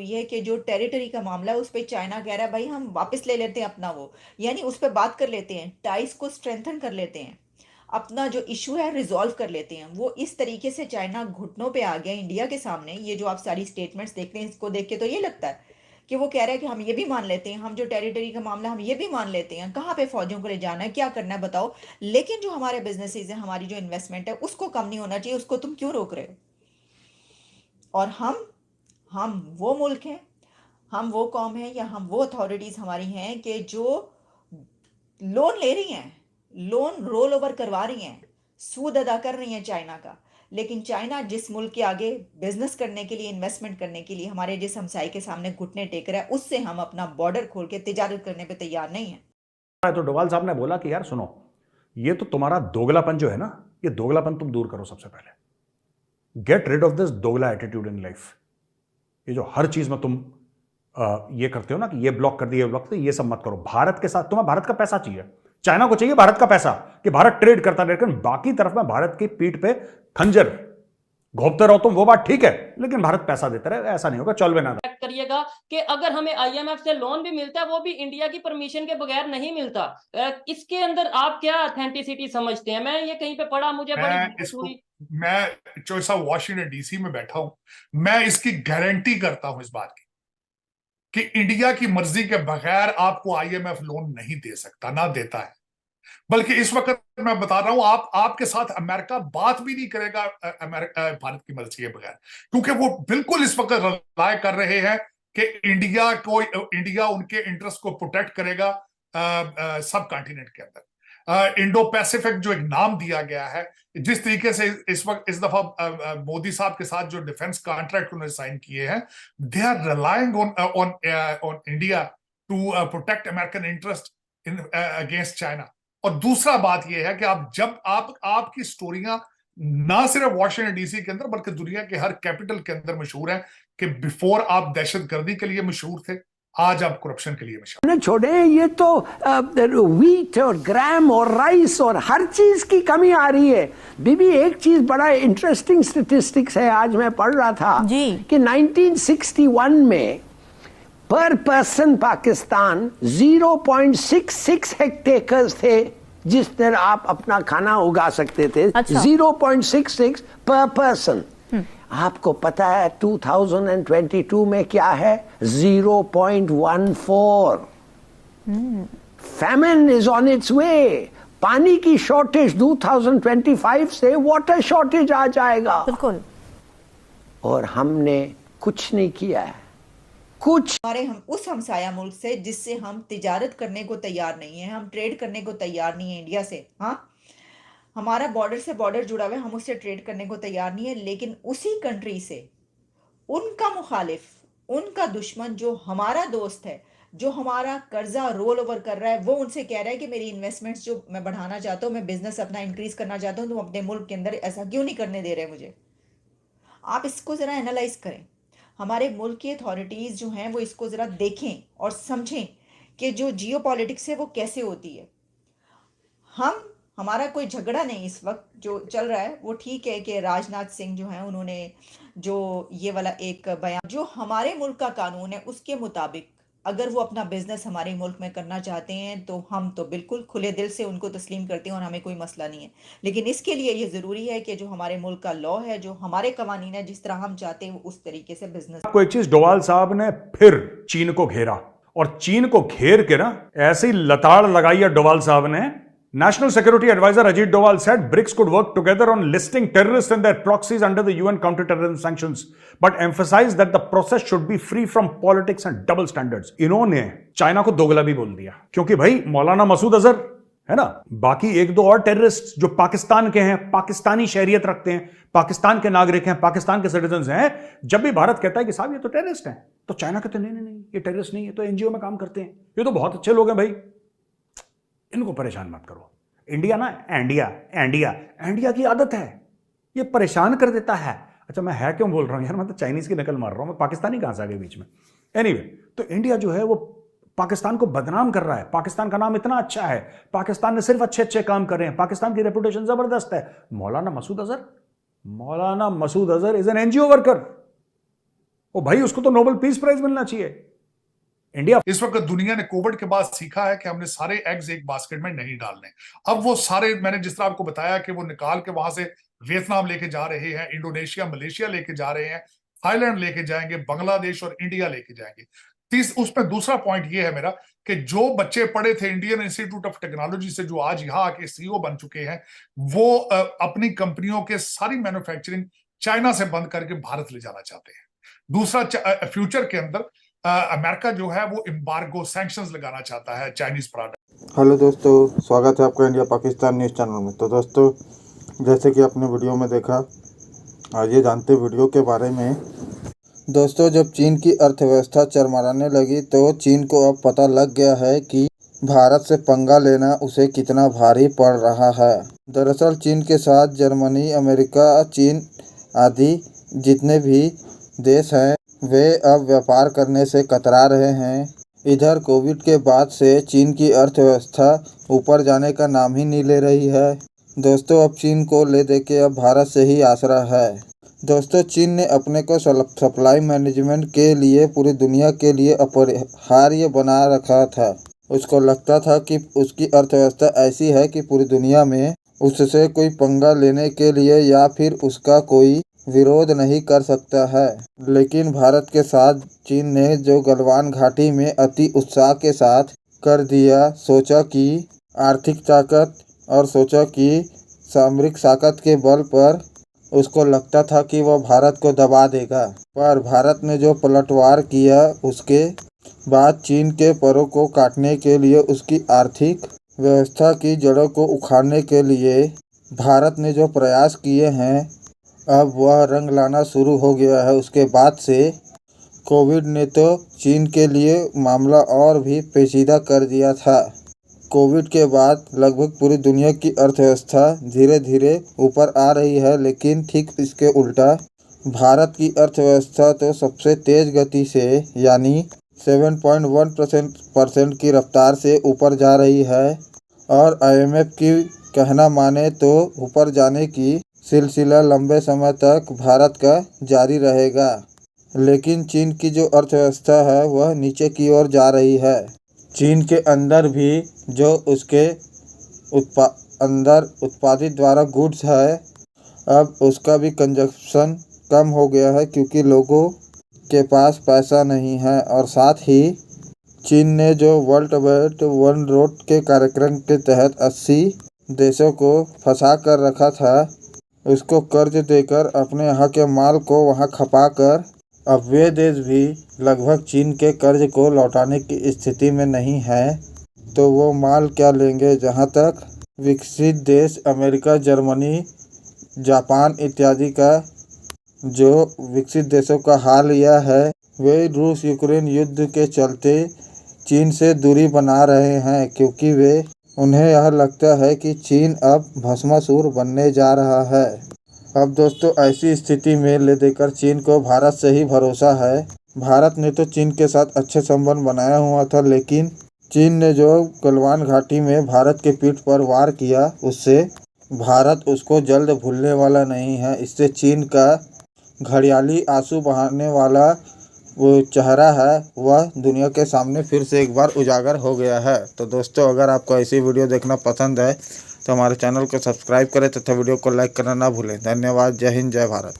हुई है कि जो टेरिटरी का मामला है उस पर चाइना कह रहा है भाई हम वापस ले लेते हैं अपना वो, यानी उस पर बात कर लेते हैं, टाइस को स्ट्रेंथन कर लेते हैं, अपना जो इशू है रिजॉल्व कर लेते हैं। वो इस तरीके से चाइना घुटनों पे आ गया इंडिया के सामने। ये जो आप सारी स्टेटमेंट्स देखते हैं इसको देख के तो ये लगता है कि वो कह रहा है कि हम ये भी मान लेते हैं, हम जो टेरिटरी का मामला हम ये भी मान लेते हैं, कहाँ पे फौजियों को ले जाना है, क्या करना है बताओ, लेकिन जो हमारे बिजनेसेस है, हमारी जो इन्वेस्टमेंट है उसको कम नहीं होना चाहिए, उसको तुम क्यों रोक रहे हो। और हम वो मुल्क हैं, हम वो कौम है या हम वो अथॉरिटीज हमारी हैं कि जो लोन ले रही हैं, लोन रोल ओवर करवा रही हैं, सूद अदा कर रही हैं चाइना का। लेकिन चाइना जिस मुल्क के आगे बिजनेस करने के लिए, इन्वेस्टमेंट करने के लिए हमारे जिस हमसाई के सामने घुटने टेक रहा है, उससे हम अपना बॉर्डर खोल के तिजारत करने पे तैयार नहीं है। तो डोवाल साहब ने बोला कि यार सुनो, ये तो तुम्हारा दोगलापन जो है ना, ये दोगलापन तुम दूर करो सबसे पहले। गेट रिड ऑफ दिस दोगला एटीट्यूड इन लाइफ। ये जो हर चीज में तुम ये करते हो ना कि ये ब्लॉक कर दिया, ये ब्लॉक कर दिया, ये सब मत करो। भारत के साथ तुम्हें भारत का पैसा चाहिए, चाइना को चाहिए भारत का पैसा कि भारत ट्रेड करता रहे, लेकिन बाकी तरफ में भारत की पीठ पे खंजर घोंपते रहो तुम, वो बात ठीक है, लेकिन भारत पैसा देता रहे, ऐसा नहीं होगा। चल बना करिएगा कि अगर हमें आईएमएफ से लोन भी मिलता है वो भी इंडिया की परमिशन के बगैर नहीं मिलता। इसके अंदर आप क्या ऑथेंटिसिटी समझते हैं? मैं ये कहीं पे पढ़ा, मुझे बड़ी मैं चॉइस ऑफ वाशिंगटन डीसी में बैठा हूं, मैं इसकी गारंटी करता हूं इस बात की कि इंडिया की मर्जी के बगैर आपको आईएमएफ लोन नहीं दे सकता, ना देता है। बल्कि इस वक्त मैं बता रहा हूं, आपके साथ अमेरिका बात भी नहीं करेगा भारत की मर्जी के बगैर, क्योंकि वो बिल्कुल इस वक्त रिलाय कर रहे हैं कि इंडिया उनके इंटरेस्ट को प्रोटेक्ट करेगा सब कॉन्टिनेंट के अंदर। इंडो पैसिफिक जो एक नाम दिया गया है, जिस तरीके से इस वक्त इस दफा मोदी साहब के साथ जो डिफेंस कॉन्ट्रैक्ट उन्होंने साइन किए हैं, they are relying on India to protect American interest in against China. और दूसरा बात यह है कि जब आपकी स्टोरियां ना सिर्फ वाशिंगटन डीसी के अंदर बल्कि दुनिया के हर कैपिटल के अंदर मशहूर है कि बिफोर आप दहशतगर्दी के लिए मशहूर थे, आज आप करप्शन के लिए मशहूर न छोड़े। ये तो व्हीट और ग्राम और राइस और हर चीज की कमी आ रही है। बीबी एक चीज बड़ा इंटरेस्टिंग स्टेटिस्टिक्स है, आज मैं पढ़ रहा था कि 1961 में पर पर्सन पाकिस्तान 0.66 हेक्टेयर्स थे जिस पर आप अपना खाना उगा सकते थे। अच्छा। 0.66 पर पर्सन। आपको पता है 2022 में क्या है? 0.14। फैमिन इज ऑन इट्स वे। पानी की शॉर्टेज 2025 से वाटर शॉर्टेज आ जाएगा। बिल्कुल। और हमने कुछ नहीं किया है, कुछ। हम उस हमसाया मुल्क से जिससे हम तिजारत करने को तैयार नहीं है, हम ट्रेड करने को तैयार नहीं है इंडिया से। हाँ, हमारा बॉर्डर से बॉर्डर जुड़ा हुआ है, हम उससे ट्रेड करने को तैयार नहीं है, लेकिन उसी कंट्री से उनका मुखालिफ, उनका दुश्मन जो हमारा दोस्त है, जो हमारा कर्जा रोल ओवर कर रहा है, वो उनसे कह रहा है कि मेरी इन्वेस्टमेंट्स जो मैं बढ़ाना चाहता हूँ, मैं बिजनेस अपना इंक्रीज करना चाहता हूँ, तुम अपने मुल्क के अंदर ऐसा क्यों नहीं करने दे रहे मुझे। आप इसको जरा एनालाइज करें। हमारे मुल्क की अथॉरिटीज जो हैं वो इसको जरा देखें और समझें कि जो जियो पॉलिटिक्स है वो कैसे होती है। हमारा कोई झगड़ा नहीं इस वक्त जो चल रहा है, वो ठीक है कि राजनाथ सिंह जो हैं उन्होंने जो ये वाला एक बयान, जो हमारे मुल्क का कानून है उसके मुताबिक अगर वो अपना बिजनेस हमारे मुल्क में करना चाहते हैं तो हम तो बिल्कुल खुले दिल से उनको तस्लीम करते हैं और हमें कोई मसला नहीं है। लेकिन इसके लिए ये ज़रूरी है कि जो हमारे मुल्क का लॉ है, जो हमारे कवानीन है, जिस तरह हम चाहते हैं उस तरीके से बिजनेस। आपको एक चीज, डोवाल साहब ने फिर चीन को घेरा, और चीन को घेर के ना ऐसी लताड़ लगाई है डोवाल साहब ने। National Security Advisor Ajit Doval said BRICS could work together on listing terrorists and their proxies under the UN counter-terrorism sanctions, but emphasized that the process should be free from politics and double standards. इन्होंने China को दोगला भी बोल दिया, क्योंकि भाई मौलाना मसूद अजहर है ना, बाकी एक दो और टेररिस्ट जो पाकिस्तान के हैं, पाकिस्तानी शहरियत रखते हैं, पाकिस्तान के नागरिक हैं, पाकिस्तान के सिटीजन हैं, जब भी भारत कहता है कि साहब ये तो टेररिस्ट हैं, तो चाइना कहते नहीं नहीं नहीं ये टेररिस्ट नहीं है, तो एनजीओ में काम करते हैं, ये तो बहुत अच्छे लोग हैं भाई, इनको परेशान मत करो। इंडिया ना इंडिया की आदत है, ये परेशान कर देता है। अच्छा, मैं है क्यों बोल रहा हूं यार, मैं तो चाइनीज की नकल मार रहा हूं, मैं पाकिस्तानी कहां से आ गए बीच में। एनीवे, तो इंडिया जो है वो पाकिस्तान को बदनाम कर रहा है। पाकिस्तान का नाम इतना अच्छा है, पाकिस्तान ने सिर्फ अच्छे अच्छे काम कर रहे हैं, पाकिस्तान की रेपुटेशन जबरदस्त है। Maulana Masood Azhar is an NGO worker, ओ भाई, उसको तो नोबेल पीस प्राइज मिलना चाहिए। इंडिया इस वक्त दुनिया ने कोविड के बाद सीखा है कि हमने सारे एग्स एक बास्केट में नहीं डालने। अब वो सारे, मैंने जिस तरह आपको बताया कि वो निकाल के वहां से वियतनाम लेके जा रहे हैं, इंडोनेशिया, मलेशिया लेके जा रहे हैं, थाईलैंड लेके जाएंगे, बांग्लादेश और इंडिया लेके जाएंगे। उसमें दूसरा पॉइंट ये है मेरा कि जो बच्चे पढ़े थे इंडियन इंस्टीट्यूट ऑफ टेक्नोलॉजी से, जो आज यहाँ आके सीईओ बन चुके हैं, वो अपनी कंपनियों के सारी मैन्युफैक्चरिंग चाइना से बंद करके भारत ले जाना चाहते हैं। दूसरा, फ्यूचर के अंदर अमेरिका जो है वो एम्बार्गो, सैंक्शंस लगाना चाहता है चाइनीज प्रोडक्ट। हेलो दोस्तों, स्वागत है आपका इंडिया पाकिस्तान न्यूज़ चैनल में। तो दोस्तों, जैसे कि आपने वीडियो में देखा, आइए जानते वीडियो के बारे में। दोस्तों, जब चीन की अर्थव्यवस्था चरमराने लगी तो चीन को अब पता लग गया है कि भारत से पंगा लेना उसे कितना भारी पड़ रहा है। दरअसल चीन के साथ जर्मनी, अमेरिका, चीन आदि जितने भी देश हैं वे अब व्यापार करने से कतरा रहे हैं। इधर कोविड के बाद से चीन की अर्थव्यवस्था ऊपर जाने का नाम ही नहीं ले रही है। दोस्तों, अब चीन को ले दे के अब भारत से ही आसरा है। दोस्तों, चीन ने अपने को सप्लाई मैनेजमेंट के लिए पूरी दुनिया के लिए अपरिहार्य बना रखा था। उसको लगता था कि उसकी अर्थव्यवस्था ऐसी है कि पूरी दुनिया में उससे कोई पंगा लेने के लिए या फिर उसका कोई विरोध नहीं कर सकता है। लेकिन भारत के साथ चीन ने जो गलवान घाटी में अति उत्साह के साथ कर दिया, सोचा कि आर्थिक ताकत और सोचा कि सामरिक ताकत के बल पर उसको लगता था कि वह भारत को दबा देगा। पर भारत ने जो पलटवार किया, उसके बाद चीन के परों को काटने के लिए, उसकी आर्थिक व्यवस्था की जड़ों को उखाड़ने के लिए भारत ने जो प्रयास किए हैं, अब वह रंग लाना शुरू हो गया है। उसके बाद से कोविड ने तो चीन के लिए मामला और भी पेचीदा कर दिया था। कोविड के बाद लगभग पूरी दुनिया की अर्थव्यवस्था धीरे धीरे ऊपर आ रही है, लेकिन ठीक इसके उल्टा भारत की अर्थव्यवस्था तो सबसे तेज़ गति से यानी 7.1% की रफ्तार से ऊपर जा रही है। और IMF की कहना माने तो ऊपर जाने की सिलसिला लंबे समय तक भारत का जारी रहेगा। लेकिन चीन की जो अर्थव्यवस्था है वह नीचे की ओर जा रही है। चीन के अंदर भी जो उसके अंदर उत्पादित द्वारा गुड्स है, अब उसका भी कंजप्शन कम हो गया है क्योंकि लोगों के पास पैसा नहीं है। और साथ ही चीन ने जो वर्ल्ड बेल्ट वन रोड के कार्यक्रम के तहत 80 देशों को फंसा कर रखा था, उसको कर्ज देकर अपने यहाँ के माल को वहाँ खपा कर अब वे देश भी लगभग चीन के कर्ज को लौटाने की स्थिति में नहीं है। तो वो माल क्या लेंगे। जहाँ तक विकसित देश अमेरिका, जर्मनी, जापान इत्यादि का जो विकसित देशों का हाल यह है, वे रूस यूक्रेन युद्ध के चलते चीन से दूरी बना रहे हैं क्योंकि उन्हें यह लगता है कि चीन अब भस्मासुर बनने जा रहा है। अब दोस्तों, ऐसी स्थिति में ले देकर चीन को भारत से ही भरोसा है। भारत ने तो चीन के साथ अच्छे संबंध बनाया हुआ था, लेकिन चीन ने जो गलवान घाटी में भारत के पीठ पर वार किया, उससे भारत उसको जल्द भूलने वाला नहीं है। इससे चीन का घड़ियाली आंसू बहाने वाला वो चेहरा है, वह दुनिया के सामने फिर से एक बार उजागर हो गया है। तो दोस्तों, अगर आपको ऐसी वीडियो देखना पसंद है तो हमारे चैनल को सब्सक्राइब करें तथा वीडियो को लाइक करना ना भूलें। धन्यवाद। जय हिंद, जय भारत।